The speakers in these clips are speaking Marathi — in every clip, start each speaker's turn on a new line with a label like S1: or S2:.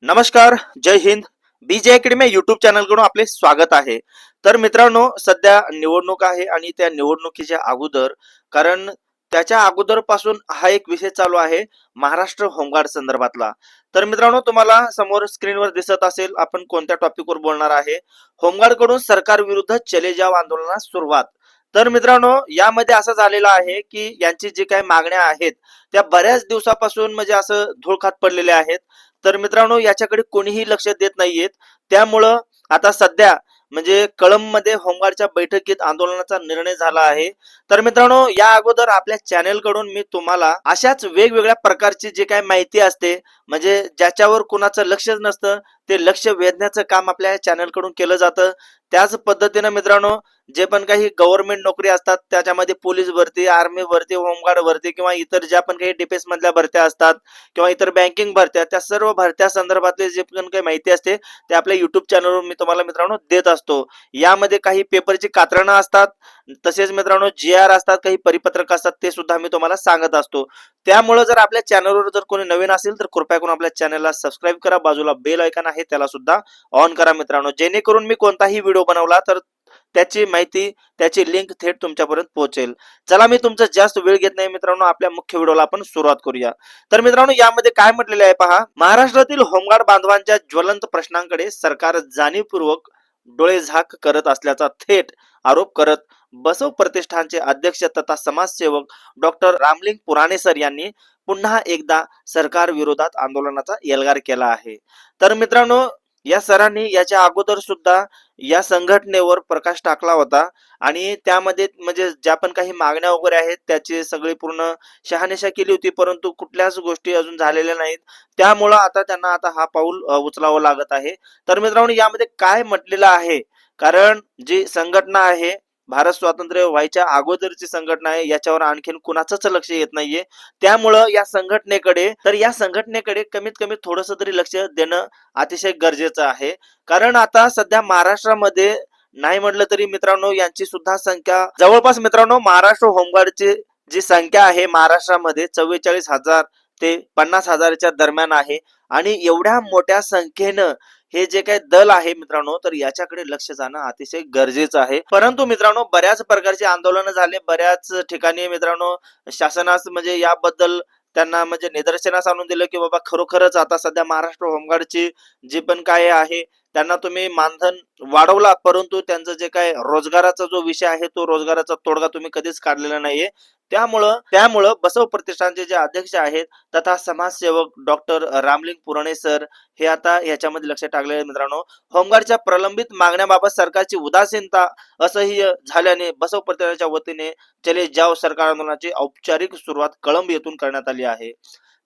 S1: नमस्कार, जय हिंद. बीजे अकॅडमी युट्यूब चॅनल कडून आपले स्वागत आहे. तर मित्रांनो, सध्या निवडणूक आहे आणि त्या निवडणुकीच्या अगोदर, कारण त्याच्या अगोदर पासून हा एक विषय चालू आहे महाराष्ट्र होमगार्ड संदर्भातला. तर मित्रांनो, तुम्हाला समोर स्क्रीनवर दिसत असेल आपण कोणत्या टॉपिकवर बोलणार आहे. होमगार्ड कडून सरकार विरुद्ध चले जाव आंदोलनास सुरुवात. तर मित्रांनो, यामध्ये असं झालेलं आहे की यांची जी काही मागण्या आहेत त्या बऱ्याच दिवसापासून म्हणजे असं धूळ खात पडलेल्या आहेत. तर मित्रांनो, याच्याकडे कोणीही लक्ष देत नाहीयेत. त्यामुळं आता सध्या म्हणजे कळंबमध्ये होमगार्डच्या बैठकीत आंदोलनाचा निर्णय झाला आहे. तर मित्रांनो, या अगोदर आपल्या चॅनल कडून मी तुम्हाला अशाच वेगवेगळ्या प्रकारची जी काही माहिती असते, म्हणजे ज्याच्यावर कुणाचं लक्षच नसतं, ते लक्ष वेधण्याचं काम आपल्या चॅनल कडून केलं जातं. त्याच पद्धतीनं मित्रांनो, जे पण काही गव्हर्नमेंट नोकरी असतात त्याच्यामध्ये पोलीस भरती, आर्मी भरती, होमगार्ड भरती किंवा इतर ज्या पण काही डिफेन्स मधल्या भरत्या असतात किंवा इतर बँकिंग भरत्या, त्या सर्व भरत्या संदर्भातले जे पण काही माहिती असते ते आपल्या युट्यूब चॅनलवर मी तुम्हाला मित्रांनो देत असतो. यामध्ये काही पेपरची कात्रणं असतात, तसेच मित्रांनो GR असतात, काही परिपत्रक असतात, ते सुद्धा मी तुम्हाला सांगत असतो. त्यामुळे जर आपल्या चॅनलवर जर कोणी नवीन असेल तर कृपया करून आपल्या चॅनलला सबस्क्राईब करा, बाजूला बेल आयकॉन आहे त्याला सुद्धा ऑन करा मित्रांनो, जेणेकरून मी कोणताही व्हिडिओ बनवला तर त्याची माहिती, त्याची लिंक थेट तुमच्यापर्यंत पोहोचेल. चला, मी तुमचा जास्त वेळ घेत नाही मित्रांनो, आपल्या मुख्य व्हिडिओला आपण सुरुवात करूया. तर मित्रांनो, यामध्ये काय म्हटलेले आहे पहा. महाराष्ट्रातील होमगार्ड बांधवांच्या ज्वलंत प्रश्नांकडे सरकार जाणीवपूर्वक डोळेझाक करत असल्याचा थेट आरोप करत बसव प्रतिष्ठानचे अध्यक्ष तथा समाजसेवक डॉक्टर रामलिंग पुराणे सर यांनी पुन्हा एकदा सरकार विरोधात आंदोलनाचा एल्गार केला आहे. तर मित्रांनो, या सरांनी याच्या अगोदर सुद्धा या संघटनेवर प्रकाश टाकला होता आणि त्यामध्ये म्हणजे ज्या पण काही मागण्या वगैरे आहेत त्याची सगळी पूर्ण शहानिशा केली होती, परंतु कुठल्याच गोष्टी अजून झालेल्या नाहीत. त्यामुळं आता त्यांना हा पाऊल उचलावं लागत आहे. तर मित्रांनो, यामध्ये काय म्हटलेलं आहे, कारण जी संघटना आहे, भारत स्वातंत्र्य व्हायच्या अगोदरची संघटना आहे, याच्यावर आणखीन कुणाचंच लक्ष येत नाहीये. त्यामुळं या संघटनेकडे कमीत कमी थोडंसं तरी लक्ष देणं अतिशय गरजेचं आहे. कारण आता सध्या महाराष्ट्रामध्ये नाही म्हटलं तरी मित्रांनो, यांची सुद्धा संख्या जवळपास मित्रांनो, महाराष्ट्र होमगार्डची जी संख्या आहे महाराष्ट्रामध्ये 44,000 ते 50,000च्या दरम्यान आहे. आणि एवढ्या मोठ्या संख्येनं हे जे काही दल आहे मित्रांनो, तर याच्याकडे लक्ष जाणं अतिशय गरजेचं आहे. परंतु मित्रांनो, बऱ्याच प्रकारचे आंदोलन झाले, बऱ्याच ठिकाणी मित्रांनो शासनास म्हणजे याबद्दल त्यांना म्हणजे निदर्शनास आणून दिलं की बाबा खरोखरच आता सध्या महाराष्ट्र होमगार्डची जी पण काय आहे त्यांना तुम्ही मानधन वाढवला, परंतु त्यांचं जे काय रोजगाराचा जो विषय आहे तो रोजगाराचा तोडगा तुम्ही कधीच काढलेला नाहीये. त्यामुळं बसव प्रतिष्ठानचे जे अध्यक्ष आहेत तथा समाजसेवक डॉक्टर रामलिंग पुराणे सर हे आता याच्यामध्ये लक्ष टाकले मित्रांनो. होमगार्डच्या प्रलंबित मागण्याबाबत सरकारची उदासीनता असह्य झाल्याने बसव प्रतिष्ठानच्या वतीने चले जाव सरकार आंदोलनाची औपचारिक सुरुवात कळंब येथून करण्यात आली आहे.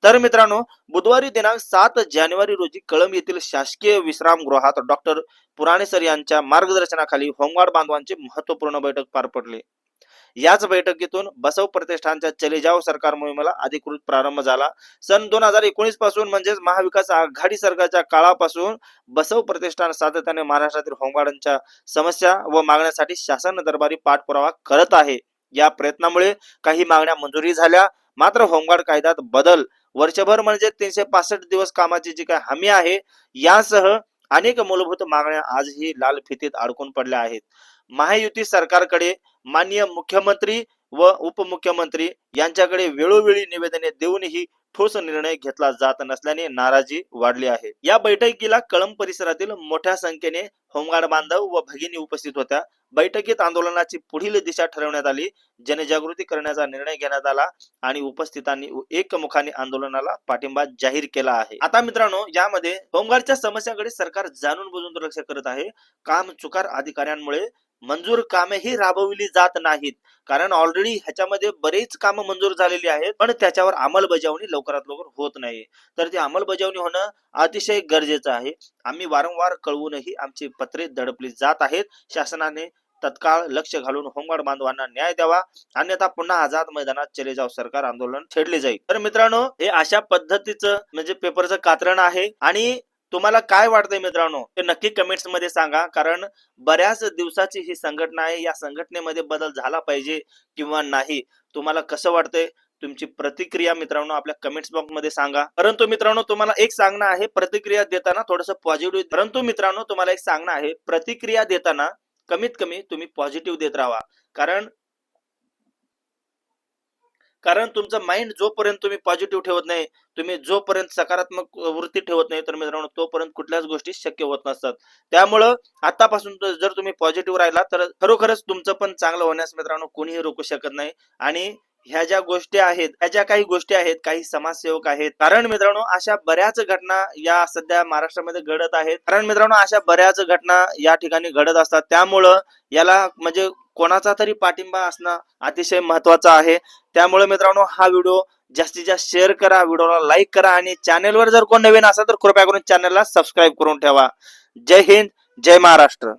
S1: तर मित्रांनो, बुधवारी दिनांक 7 जानेवारी रोजी कळंब येथील शासकीय विश्रामगृहात डॉक्टर पुराणे सर यांच्या मार्गदर्शनाखाली होमगार्ड बांधवांची महत्वपूर्ण बैठक पार पडली. याच बैठकीतून बसव प्रतिष्ठानच्या चले जाव सरकार मोहिमेला अधिकृत प्रारंभ झाला. सन 2019 पासून म्हणजेच महाविकास आघाडी सरकारच्या काळापासून बसव प्रतिष्ठान सातत्याने महाराष्ट्रातील होमगार्डांच्या समस्या व मागण्यासाठी शासन दरबारी पाठपुरावा करत आहे. या प्रयत्नामुळे काही मागण्या मंजुरी झाल्या, मात्र होमगार्ड कायद्यात बदल, वर्षभर म्हणजे 365 दिवस कामाची जी काही हमी आहे, यासह अनेक मूलभूत मागण्या आजही लाल फितीत अडकून पडल्या आहेत. महायुती सरकारकडे माननीय मुख्यमंत्री व उपमुख्यमंत्री यांच्याकडे वेळोवेळी निवेदने देऊनही ठोस निर्णय घेतला जात नसल्याने नाराजी वाढली आहे. या बैठकीला कळंब परिसरातील मोठ्या संख्येने होमगार्ड बांधव व भगिनी उपस्थित होत्या. बैठकीत आंदोलनाची पुढील दिशा ठरवण्यात आली, जनजागृती करण्याचा निर्णय घेण्यात आला आणि उपस्थितांनी एकमुखाने आंदोलनाला पाठिंबा जाहीर केला आहे. आता मित्रांनो, यामध्ये होमगार्डच्या समस्यांकडे सरकार जाणून बुजून दुर्लक्ष करत आहे. काम चुकार अधिकाऱ्यांमुळे मंजूर कामे ही राबवली जात नाहीत, कारण ऑलरेडी ह्याच्यामध्ये बरेच काम मंजूर झालेली आहेत, पण त्याच्यावर अंमलबजावणी लवकरात लवकर होत नाही. तर ती अंमलबजावणी होणं अतिशय गरजेचं आहे. आम्ही वारंवार कळवूनही आमची पत्रे दडपली जात आहेत. शासनाने तत्काळ लक्ष घालून होमगार्ड बांधवांना न्याय द्यावा, अन्यथा पुन्हा आझाद मैदानात चले जाव सरकार आंदोलन छेडले जाईल. तर मित्रांनो, हे अशा पद्धतीचं म्हणजे पेपरचं कात्रण आहे. आणि तुम्हाला काय वाटतंय मित्रांनो, ते नक्की कमेंट्स मध्ये सांगा, कारण बऱ्याच दिवसाची ही संघटना आहे, या संघटनेमध्ये बदल झाला पाहिजे किंवा नाही, तुम्हाला कसं वाटतंय तुमची प्रतिक्रिया मित्रांनो आपल्या कमेंट्स बॉक्स मध्ये सांगा. परंतु मित्रांनो तुम्हाला एक सांगणं आहे, प्रतिक्रिया देताना थोडंसं पॉझिटिव्ह, परंतु मित्रांनो तुम्हाला एक सांगणं आहे, प्रतिक्रिया देताना कमीत कमी तुम्ही पॉझिटिव्ह देत राहा. कारण कारण तुमचं माइंड जोपर्यंत तुम्ही पॉझिटिव्ह ठेवत नाही, तुम्ही जोपर्यंत सकारात्मक वृत्ती ठेवत नाही, तर मित्रांनो तोपर्यंत कुठल्याच गोष्टी शक्य होत नसतात. त्यामुळं आतापासून जर तुम्ही पॉझिटिव्ह राहिला तर खरोखरच तुमचं पण चांगलं होण्यास मित्रांनो कोणीही रोखू शकत नाही. आणि ह्या ज्या गोष्टी आहेत, ह्या ज्या काही गोष्टी आहेत, काही समाजसेवक आहेत, कारण मित्रांनो अशा बऱ्याच घटना या सध्या महाराष्ट्रामध्ये घडत आहेत. कारण मित्रांनो अशा बऱ्याच घटना या ठिकाणी घडत असतात. त्यामुळं याला म्हणजे कोणाचा तरी पाठिंबा असणं अतिशय महत्वाचं आहे. त्यामुळे मित्रांनो हा व्हिडिओ जास्तीत जास्त शेअर करा, व्हिडिओला लाईक करा आणि चॅनलवर जर कोण नवीन असेल तर कृपया करून चॅनलला सबस्क्राईब करून ठेवा. जय हिंद, जय महाराष्ट्र.